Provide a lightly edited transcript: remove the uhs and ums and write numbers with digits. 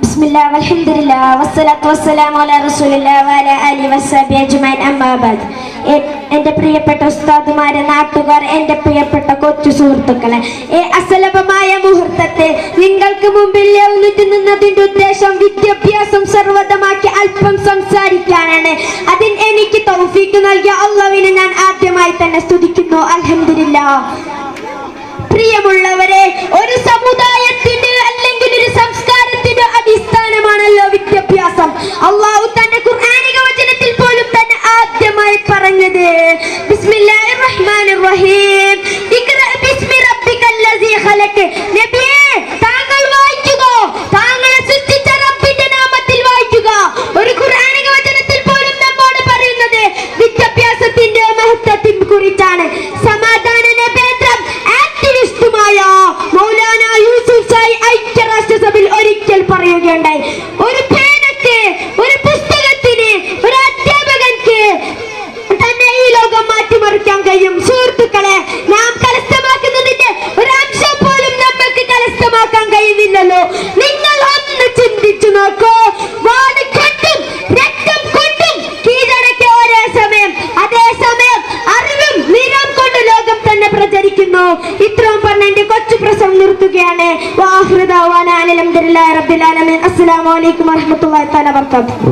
ബിസ്മില്ലാ വൽഹംദുലില്ലാ വസ്സലാത്തു വസ്സലാമു അലാ റസൂലില്ലാ വഅലാ ആലിഹി വസ്സഹ്ബിഹി അജ്മഈൻ അമ്മാ ബഅദ്. എൻ്റെ പ്രിയപ്പെട്ട ഉസ്താദുമാരെ, നാട്ടുകാർ, എൻ്റെ പ്രിയപ്പെട്ട കൊച്ചു സുഹൃത്തുക്കളെ, അസുലഭമായ മുഹൂർത്തത്തിൽ നിങ്ങൾക്ക് മുമ്പിൽ എഴുന്നേറ്റ് നിന്നതിൻ്റെ ഉദ്ദേശം വിദ്യാഭ്യാസം സർവ്വതമാക്കി അല്പം സംസാരിക്കാനാണ്. അതിന് എനിക്ക് തൗഫീഖ് നൽകിയ അല്ലാഹുവിനെ ഞാൻ ആദ്യമായി തന്നെ സ്തുതിക്കുന്നു. അൽഹംദുലില്ലാഹ്. പ്രിയമുള്ളവരെ, ഒരു സമുദായത്തിന്റെ അല്ലെങ്കിൽ ഒരു സംസ്കാരത്തിന്റെ അടിസ്ഥാനമാണല്ലോ വിദ്യാഭ്യാസം. അല്ലാഹു തന്റെ ഖുർആനിക വചനത്തിൽ പോലും തന്നെ ആദ്യമായി പറഞ്ഞത് ബിസ്മില്ലാഹിർ റഹ്മാനിർ റഹീം, ഇഖ്റ ബിസ്മി റബ്ബിക്കല്ലസീ ഖലഖ്. നബിയേ, താങ്കൾ വായിക്കുക, താങ്കളെ സൃഷ്ടിച്ച റബ്ബിന്റെ നാമത്തിൽ വായിക്കുക. ഒരു ഖുർആനിക വചനത്തിൽ പോലും നമ്മോട് പറയുന്നത് വിദ്യാഭ്യാസത്തിന്റെ മഹത്വത്തെ കുറിച്ചാണ്. സമാധാന നേതൃത്വം ആക്ടിവിസ്റ്റുമായ മൗലാന യൂസുഫ് സായി ഐക്യരാഷ്ട്രസഭയിൽ ഒരിക്കൽ പറയുകയുണ്ടായി, ഒരു പേനക്ക്, ഒരു പുസ്തകത്തിന്, ഒരു അധ്യാപകർക്ക് തന്നെ ഈ ലോകം മാറ്റിമറിക്കാൻ കഴിയും. സുഹൃത്തുക്കളെ, നാം കരസ്ഥമാക്കുന്നതിന്റെ ഒരു അംശം പോലും നമ്മൾക്ക് കരസ്ഥമാക്കാൻ കഴിയുന്നില്ലല്ലോ. നിങ്ങൾ ഒന്ന് ചിന്തിച്ചു നോക്കൂ. വാട് കൊണ്ടും രക്തം കൊണ്ടും കീഴടക്കിയ ഒരേ സമയം, അതേസമയം അറിവും നിറം കൊണ്ട് ലോകം തന്നെ പ്രചരിക്കുന്നു. ഇത്രയും പറഞ്ഞ എന്റെ കൊച്ചു പ്രസംഗം നിർത്തുകയാണ്. അസ്സലാമു അലൈക്കും വറഹ്മത്തുള്ളാഹി വബറകാതുഹു.